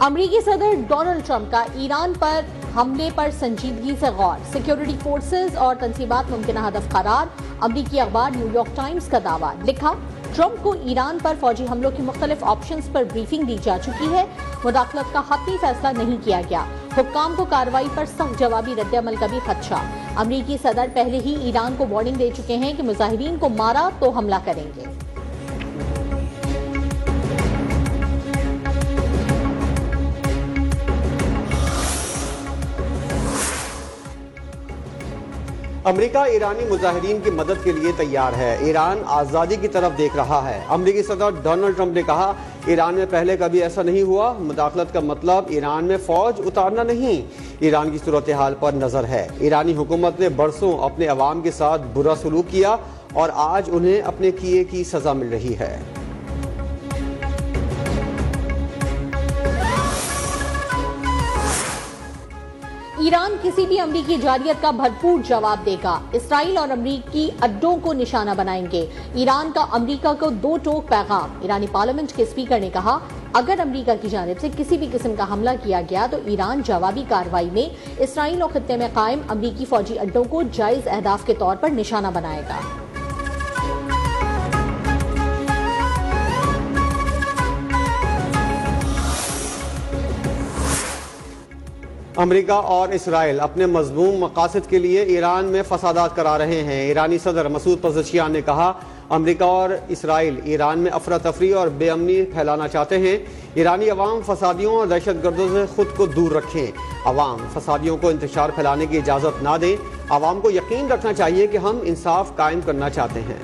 अमेरिकी सदर Donald Trump का ईरान पर हमले पर संजीदगी से गौर, सिक्योरिटी फोर्सेज और तंजीमात मुमकिन हदफ करार। अमेरिकी अखबार न्यूयॉर्क टाइम्स का दावा, लिखा ट्रंप को ईरान पर फौजी हमलों की मुख्तलिफ ऑप्शंस पर ब्रीफिंग दी जा चुकी है, मुदाखलत का हतमी फैसला नहीं किया गया। हुक्काम को कार्रवाई पर सख्त जवाबी रद्दअमल का भी खदशा। अमेरिकी सदर पहले ही ईरान को वार्निंग दे चुके हैं कि मुजाहिरीन को मारा तो हमला करेंगे। अमेरिका ईरानी मुजाहिरीन की मदद के लिए तैयार है। ईरान आज़ादी की तरफ देख रहा है। अमेरिकी सदर डोनाल्ड ट्रंप ने कहा, ईरान में पहले कभी ऐसा नहीं हुआ। मुदाखलत का मतलब ईरान में फौज उतारना नहीं, ईरान की सूरत हाल पर नजर है। ईरानी हुकूमत ने बरसों अपने अवाम के साथ बुरा सलूक किया और आज उन्हें अपने किए की सजा मिल रही है। ईरान किसी भी अमरीकी जारियत का भरपूर जवाब देगा। इसराइल और अमरीकी अड्डों को निशाना बनाएंगे। ईरान का अमरीका को दो टोक पैगाम। ईरानी पार्लियामेंट के स्पीकर ने कहा, अगर अमरीका की जानिब से किसी भी किस्म का हमला किया गया तो ईरान जवाबी कार्रवाई में इसराइल और खित्ते में कायम अमरीकी फौजी अड्डों को जायज अहदाफ के तौर पर निशाना बनाएगा। अमेरिका और इसराइल अपने मजमूम मकासद के लिए ईरान में फसादात करा रहे हैं। ईरानी सदर मसूद पज़ेशियान ने कहा, अमेरिका और इसराइल ईरान में अफरा तफरी और बेअमनी फैलाना चाहते हैं। ईरानी अवाम फसादियों और दहशत गर्दों से खुद को दूर रखें। अवाम फसादियों को इंतशार फैलाने की इजाज़त ना दें। अवाम को यकीन रखना चाहिए कि हम इंसाफ कायम करना चाहते हैं।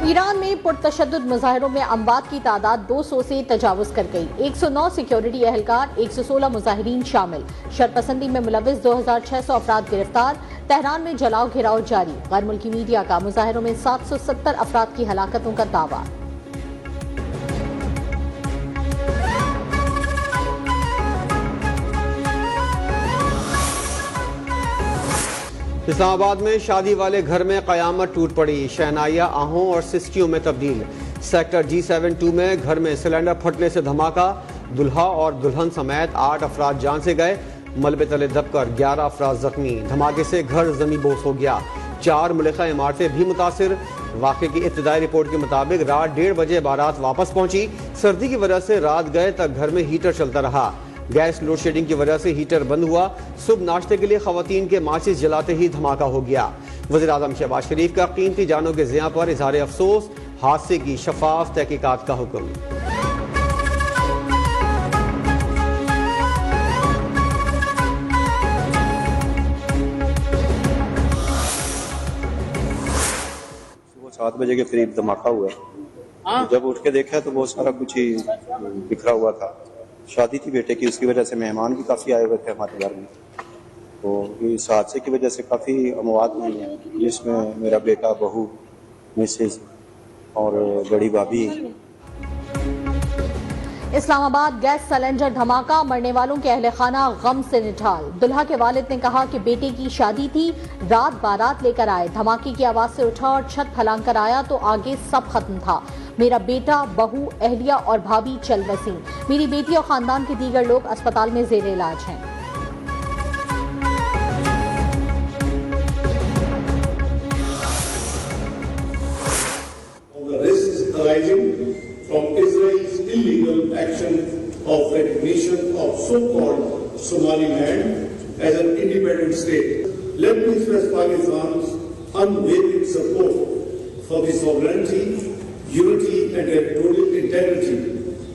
ईरान में पुरतशद्दुद मुजाहिरों में अमवात की तादाद 200 से तजावुज कर गई। 109 सिक्योरिटी एहलकार, 116 मुजाहिरीन शामिल। शरपसंदी में मुलविस 2600 अफराद गिरफ्तार। तेहरान में जलाओ घिराव जारी। गैर मुल्की मीडिया का मुजाहिरों में 770 अफराद की हलाकतों का दावा। इस्लामाबाद में शादी वाले घर में कयामत टूट पड़ी। शहनाइया आहों और सिस्कियों में तब्दील। सेक्टर G72 में घर में सिलेंडर फटने से धमाका। दुल्हा और दुल्हन समेत 8 अफराद जान से गए। मलबे तले दबकर 11 अफराद जख्मी। धमाके से घर जमी बोस हो गया। 4 मुल्का इमारतें भी मुतासिर। वाक़े की इब्तिदाई रिपोर्ट के मुताबिक रात 1:30 बजे बारात वापस पहुंची। सर्दी की वजह से रात गए तक घर में हीटर चलता रहा। गैस लोड शेडिंग की वजह से हीटर बंद हुआ। सुबह नाश्ते के लिए खवातीन के माचिस जलाते ही धमाका हो गया। वज़ीर आज़म शहबाज शरीफ का कीमती जानों के ज़िया पर इज़हार अफसोस। हादसे की शफाफ तहकीकात का हुक्म। सुबह 7 बजे के करीब धमाका हुआ। जब उठ के देखा तो बहुत सारा कुछ ही बिखरा हुआ था। शादी थी बेटे की, उसकी वजह से मेहमान भी काफ़ी आए हुए थे हमारे घर में। तो इस हादसे की वजह से काफ़ी अमवात हुई हैं, जिसमें मेरा बेटा, बहू, मिसेज और बड़ी भाभी। इस्लामाबाद गैस सिलेंडर धमाका, मरने वालों के अहले खाना गम से निठाल। दुल्हा के वालिद ने कहा कि बेटे की शादी थी, रात बारात लेकर आए, धमाके की आवाज से उठा और छत फलांग कर आया तो आगे सब खत्म था। मेरा बेटा, बहू, अहलिया और भाभी चल बसी। मेरी बेटी और खानदान के दीगर लोग अस्पताल में जेर इलाज हैं। From Israel's illegal action of recognition of so-called Somaliland as an independent state. Let me express Pakistan's unwavering support for the sovereignty, unity and territorial integrity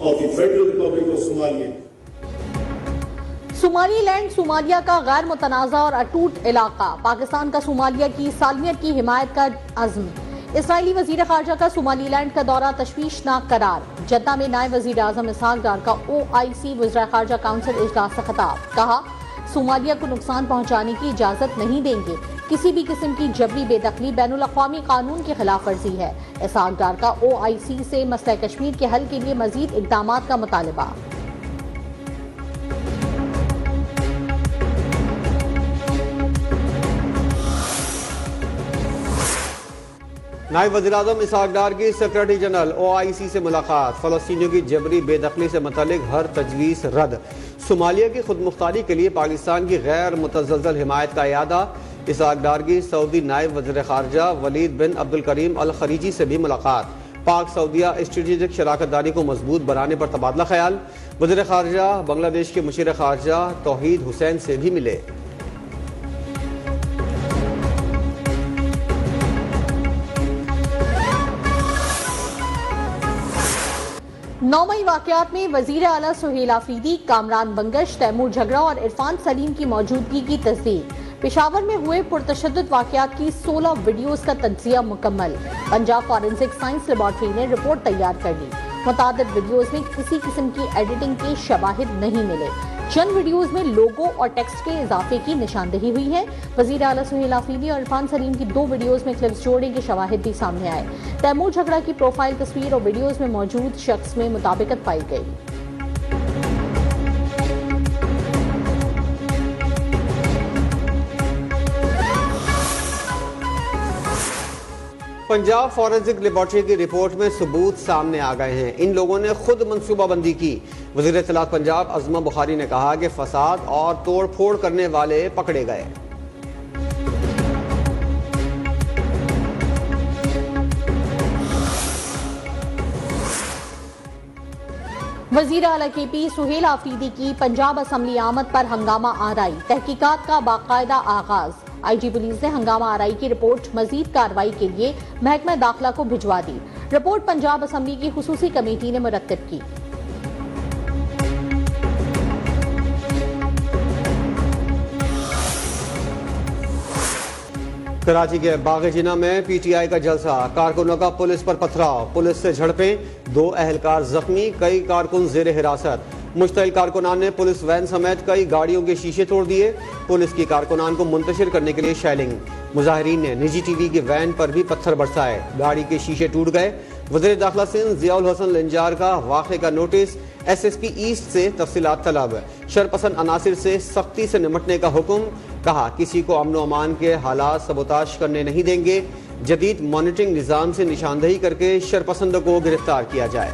of the Federal Republic of Somalia. Somaliland Somalia का गैर मुतनाज़ा और अटूट इलाका। पाकिस्तान का Somalia की सालमियत की हिमायत का अज़्म। Israeli वज़ीर ख़ारजा का सोमालीलैंड का दौरा तशवीशनाक करार। जद्दा में नायब वज़ीर आज़म इसहाक डार का OIC वज़ीर ख़ारजा काउंसिल इजलास से खिताब। कहा, सोमालिया को नुकसान पहुंचाने की इजाज़त नहीं देंगे। किसी भी किस्म की जबरी बेदखली बैनुल अक़वामी कानून की खिलाफ वर्जी है। इसहाक डार का OIC से मसला कश्मीर के हल के लिए मज़ीद इक़दामात का मुतालबा। नायब वज़ीर-ए-आज़म इसहाक डार की सेक्रेटरी जनरल OIC से मुलाकात। फ़लस्तीनियों की जबरी बेदखली से मुतल्लिक हर तजवीज़ रद्द। सोमालिया की खुद मुख्तारी के लिए पाकिस्तान की गैर मुतज़लज़ल हिमायत का इयादा। इसहाक डार की सऊदी नायब वज़ीर ख़ारजा वलीद बिन अब्दुल करीम अल खरीजी से भी मुलाकात। पाक सऊदिया स्ट्रेटेजिक शराकतदारी को मजबूत बनाने पर तबादला ख्याल। वज़ीर ख़ारजा बांग्लादेश के मुशीर ख़ारजा तौहीद हुसैन से भी मिले। 9 मई वाकयात में वजीर आला सुहेल आफरीदी, कामरान बंगश, तैमूर झगड़ा और इरफान सलीम की मौजूदगी की तस्दीक। पेशावर में हुए पुरतशद्दुद वाकयात की 16 वीडियोज का तज्जिया मुकम्मल। पंजाब फॉरेंसिक साइंस लेबॉर्ट्री ने रिपोर्ट तैयार कर ली। मुतादिद वीडियोज में किसी किस्म की एडिटिंग के शवाहिद नहीं मिले। चंद वीडियोज में लोगो और टेक्स्ट के इजाफे की निशानदेही हुई है। वजीर आला सुहेल आफरीदी और इरफान सलीम की 2 वीडियोज में क्लिप्स जोड़ने के शवाहिद भी सामने आए। तैमूर झगड़ा की प्रोफाइल तस्वीर और वीडियोज में मौजूद शख्स में मुताबिकत पाई गई। पंजाब फॉरेंसिक लेबॉर्ट्री की रिपोर्ट में सबूत सामने आ गए हैं। इन लोगों ने खुद मनसूबाबंदी की। वज़ीर इत्तलात पंजाब अज़मा बुखारी ने कहा कि फसाद और तोड़ फोड़ करने वाले पकड़े गए। वज़ीर आला KP सुहेल आफरीदी की पंजाब असम्बली आमद पर हंगामा आरआई, तहकीकात का बाकायदा आगाज। IG पुलिस ने हंगामा आरआई की रिपोर्ट मजीद कार्रवाई के लिए महकमा दाखिला को भिजवा दी। रिपोर्ट पंजाब असम्बली की खुसूसी कमेटी ने मुरत्तब की। कराची के बाग-ए-जिना में PTI का जलसा, कारकुनों का पुलिस पर पथराव, पुलिस से झड़पें, 2 अहलकार जख्मी, कई कारकुन जेर हिरासत। मुश्तइल कारकुनान ने पुलिस वैन समेत कई गाड़ियों के शीशे तोड़ दिए। पुलिस की कारकुनान को मुंतशिर करने के लिए शेलिंग। मुजाहिरीन ने निजी TV की वैन पर भी पत्थर बरसाए, गाड़ी के शीशे टूट गए। वज़ीर दाखिला सिंध ज़ियाउल हसन लिंजार का वाक़े का नोटिस, SSP ईस्ट से तफसीलात तलब। शरपसंद अनासिर से सख्ती से निमटने का हुक्म, कहा किसी को अमन व अमान के हालात सबोताश करने नहीं देंगे। जदीद मॉनिटरिंग निज़ाम से निशानदही करके शरपसंदों को गिरफ्तार किया जाए।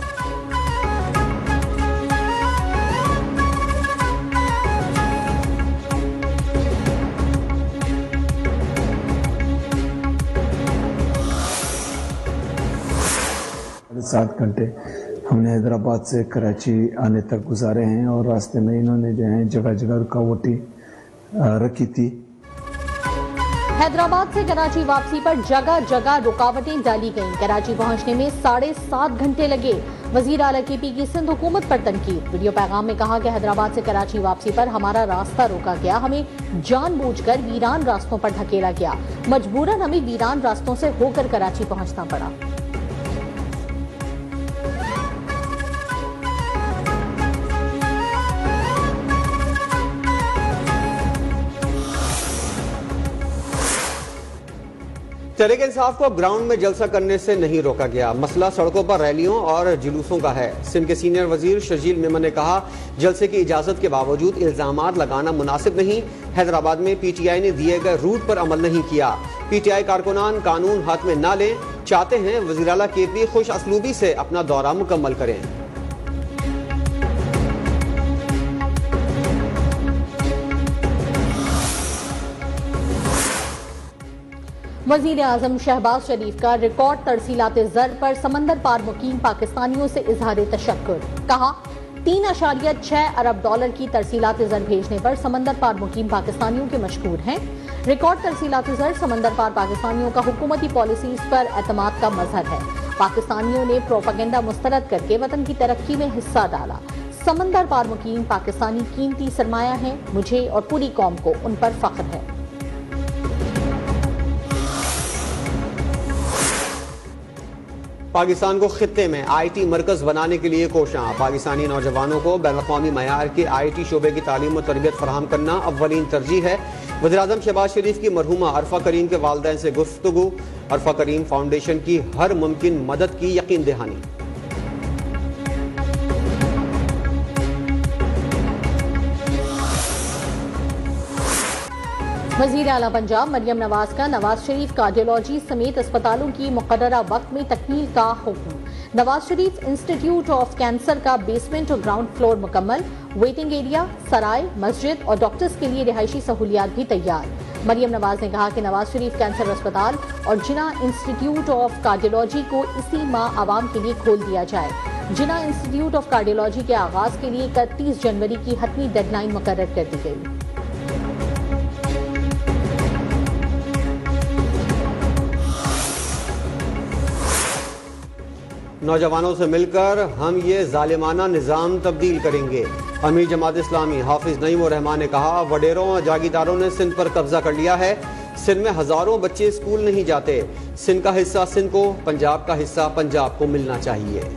सात घंटे हमने हैदराबाद से कराची आने तक गुजारे हैं और रास्ते में इन्होंने जो है जगह जगह रुकावटें रखी थी। हैदराबाद से कराची वापसी पर जगह जगह रुकावटें डाली गईं। कराची पहुंचने में 7.5 घंटे लगे। वजीर आला KP की सिंध हुकूमत पर तनकीद। वीडियो पैगाम में कहा कि हैदराबाद से कराची वापसी पर हमारा रास्ता रोका गया, हमें जानबूझकर वीरान रास्तों पर धकेला गया, मजबूरन हमें वीरान रास्तों से होकर कराची पहुंचना पड़ा। तहरीक इंसाफ को ग्राउंड में जलसा करने से नहीं रोका गया। मसला सड़कों पर रैलियों और जुलूसों का है। सिंध के सीनियर वजीर शर्जील मेमन ने कहा, जलसे की इजाजत के बावजूद इल्जामात लगाना मुनासिब नहीं। हैदराबाद में PTI ने दिए गए रूट पर अमल नहीं किया। PTI कारकुनान कानून हाथ में ना लें, चाहते हैं वज़ीर आला KP खुश असलूबी से अपना दौरा मुकम्मल करें। वजीर आजम शहबाज शरीफ का रिकॉर्ड तरसीलात ज़र पर समंदर पार मुकीम पाकिस्तानियों से इजहार तशक्कुर। कहा, 3.6 अरब डॉलर की तरसीलात ज़र भेजने पर समंदर पार मुकीम पाकिस्तानियों के मशकूर हैं। रिकॉर्ड तरसीलात ज़र समंदर पार पाकिस्तानियों का हुकूमती पॉलिसीज पर एतमाद का मजहर है। पाकिस्तानियों ने प्रोपेगेंडा मुस्तरद करके वतन की तरक्की में हिस्सा डाला। समंदर पार मुकीम पाकिस्तानी कीमती सरमाया है। मुझे और पूरी कौम को उन पर फख्र है। पाकिस्तान को खित्ते में IT मरकज बनाने के लिए कोशां। पाकिस्तानी नौजवानों को बैनुल-अक़वामी मयार के IT शोबे की तालीम और तरबियत फराहम करना अव्वलीन तरजीह है। वज़ीर-ए-आज़म शहबाज शरीफ की मरहूमा अरफा करीम के वालिदैन से गुफ्तगू। अरफा करीम फाउंडेशन की हर मुमकिन मदद की यकीन दहानी। वज़ीर आला पंजाब मरियम नवाज का नवाज शरीफ कार्डियोलॉजी समेत अस्पतालों की मुकर्ररा वक्त में तकमील का हुक्म। Nawaz Sharif institute of cancer का बेसमेंट और ग्राउंड फ्लोर मुकम्मल, वेटिंग एरिया, सराय, मस्जिद और डॉक्टर्स के लिए रिहायशी सहूलियात भी तैयार। मरियम नवाज ने कहा कि नवाज शरीफ कैंसर अस्पताल और जिना इंस्टीट्यूट ऑफ कार्डियोलॉजी को इसी माह आवाम के लिए खोल दिया जाए। जिना इंस्टीट्यूट ऑफ कार्डियोलॉजी के आगाज के लिए 31 जनवरी की हतमी डेडलाइन मुकर्रर कर दी गई। नौजवानों से मिलकर हम ये जालिमाना निज़ाम तब्दील करेंगे। अमीर जमात इस्लामी हाफिज नईम उर रहमान ने कहा, वडेरों और जागीरदारों ने सिंध पर कब्जा कर लिया है। सिंध में हजारों बच्चे स्कूल नहीं जाते। सिंध का हिस्सा सिंध को, पंजाब का हिस्सा पंजाब को मिलना चाहिए।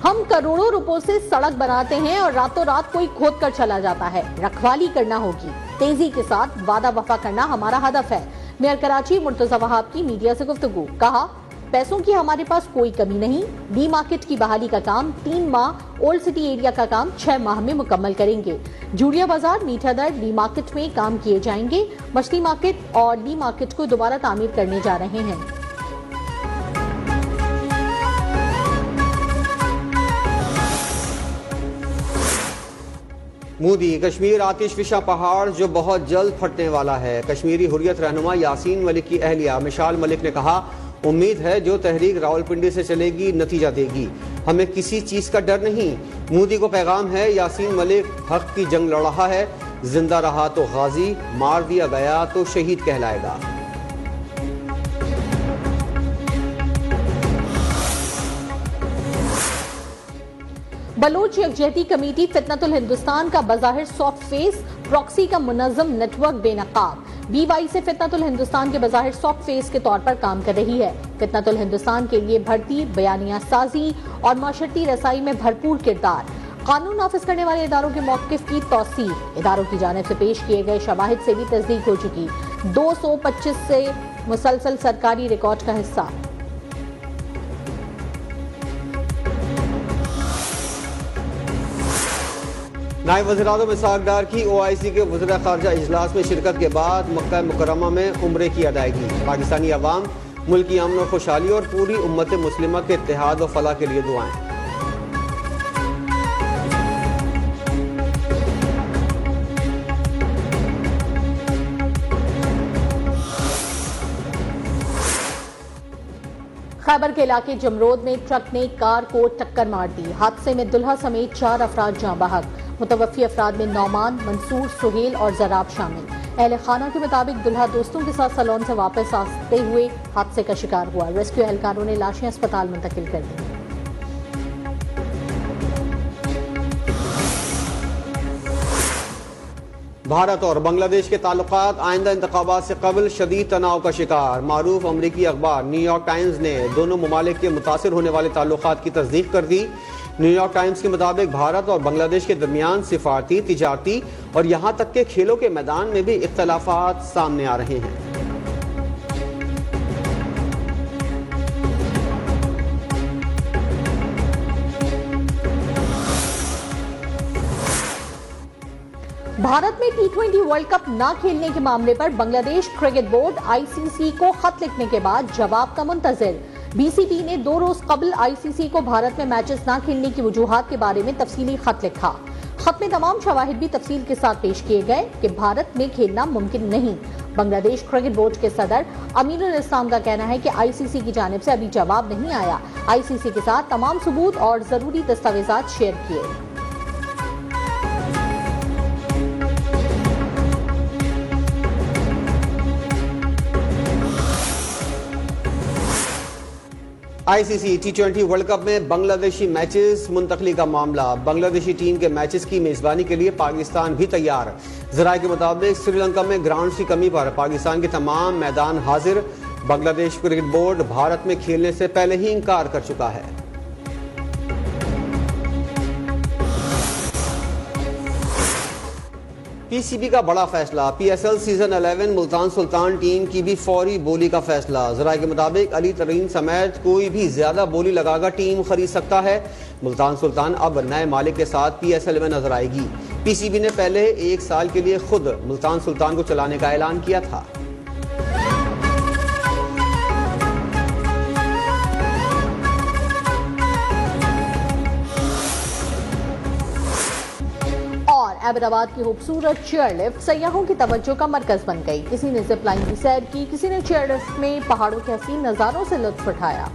हम करोड़ों रुपयों से सड़क बनाते हैं और रातों रात कोई खोद कर चला जाता है। रखवाली करना होगी, तेजी के साथ वादा वफा करना हमारा हदफ है। मेयर कराची मुर्तजा वहाब की मीडिया से गुफ्तगू। कहा, पैसों की हमारे पास कोई कमी नहीं। डी मार्केट की बहाली का काम 3 माह, ओल्ड सिटी एरिया का काम 6 माह में मुकम्मल करेंगे। जूड़िया बाजार, मीठा दर, डी मार्केट में काम किए जाएंगे। मछली मार्केट और डी मार्केट को दोबारा तामीर करने जा रहे हैं। मोदी, कश्मीर आतिशफिशा पहाड़ जो बहुत जल्द फटने वाला है। कश्मीरी हुर्रियत रहनुमा यासीन मलिक की अहलिया मिशाल मलिक ने कहा, उम्मीद है जो तहरीक रावलपिंडी से चलेगी नतीजा देगी। हमें किसी चीज का डर नहीं। मोदी को पैगाम है, यासीन मलिक हक की जंग लड़ रहा है। जिंदा रहा तो गाजी, मार दिया गया तो शहीद कहलाएगा। बलोच यकजहती कमेटी फितनतुल हिंदुस्तान का बज़ाहिर सॉफ्ट फेस, प्रॉक्सी का मुनज़्ज़म नेटवर्क बेनकाब। BY से फितनतुल हिंदुस्तान के बज़ाहिर सॉफ्ट फेस के तौर पर काम कर रही है। फितनतुल हिंदुस्तान के लिए भर्ती, बयानिया साजी और माशरती रसाई में भरपूर किरदार। कानून नाफिज करने वाले इदारों के मौक़िफ़ की तौसीफ। इदारों की जानिब से पेश किए गए शवाहिद से भी तस्दीक हो चुकी। 225 से मुसलसल सरकारी रिकॉर्ड का हिस्सा। नायब वज़ीर-ए-आज़म इसहाक डार की OIC के वज़ीर ख़ारजा इजलास में शिरकत के बाद मक्का मुकर्रमा में उम्रे की अदायगी। पाकिस्तानी अवाम, मुल्क की अमन और खुशहाली और पूरी उम्मत मुस्लिमा के इत्तेहाद और फलाह के लिए दुआएं। खैबर के इलाके जमरोद में ट्रक ने कार को टक्कर मार दी। हादसे में दुल्हा समेत 4 अफराद जाँ बहक। मुतवफ़ी अफराद में नौमान, मंसूर, सुहेल और जराब शामिल। अहले खाना के मुताबिक दुल्हा दोस्तों के साथ सलोन से वापस आते हुए हादसे का शिकार हुआ। रेस्क्यू एहलकारों ने लाशें अस्पताल मुंतकिल कर दी। भारत और बांग्लादेश के ताल्लुकात आइंदा इंतखाबात से कबल शदीद तनाव का शिकार। मारूफ अमरीकी अखबार न्यूयॉर्क टाइम्स ने दोनों ममालिक के मुतासिर होने वाले ताल्लुकात की तस्दीक कर दी। न्यूयॉर्क टाइम्स के मुताबिक भारत और बांग्लादेश के दरमियान सिफारती, तिजारती और यहाँ तक के खेलों के मैदान में भी इख्तलाफात सामने आ रहे हैं। भारत में T20 वर्ल्ड कप न खेलने के मामले पर बांग्लादेश क्रिकेट बोर्ड ICC को खत लिखने के बाद जवाब का मुंतजिर। BCB ने 2 रोज कबल ICC को भारत में मैचेस न खेलने की वजूहात के बारे में तफसीली खत लिखा। खत में तमाम शवाहिद भी तफसील के साथ पेश किए गए कि भारत में खेलना मुमकिन नहीं। बांग्लादेश क्रिकेट बोर्ड के सदर अमीरुल इस्लाम का कहना है कि ICC की जानिब से अभी जवाब नहीं आया। ICC के साथ तमाम सबूत और जरूरी दस्तावेजात शेयर किए। ICC T20 वर्ल्ड कप में बांग्लादेशी मैचेस मुंतकली का मामला। बांग्लादेशी टीम के मैचेस की मेजबानी के लिए पाकिस्तान भी तैयार। जराये के मुताबिक श्रीलंका में ग्राउंड की कमी पर पाकिस्तान के तमाम मैदान हाजिर। बांग्लादेश क्रिकेट बोर्ड भारत में खेलने से पहले ही इनकार कर चुका है। पीसीबी का बड़ा फैसला, PSL season 11 Multan Sultan team की भी फौरी बोली का फैसला। जराये के मुताबिक अली तरीन समेत कोई भी ज्यादा बोली लगाकर टीम खरीद सकता है। मुल्तान सुल्तान अब नए मालिक के साथ पीएसएल में नजर आएगी। पीसीबी ने पहले 1 साल के लिए खुद मुल्तान सुल्तान को चलाने का ऐलान किया था। अहमदाबाद की खूबसूरत चेयरलिफ्ट सयाहों की तवज्जो का मरकज बन गई। किसी ने जिप लाइन की सैर की, किसी ने चेयरलिफ्ट में पहाड़ों के हसीन नजारों से लुत्फ उठाया।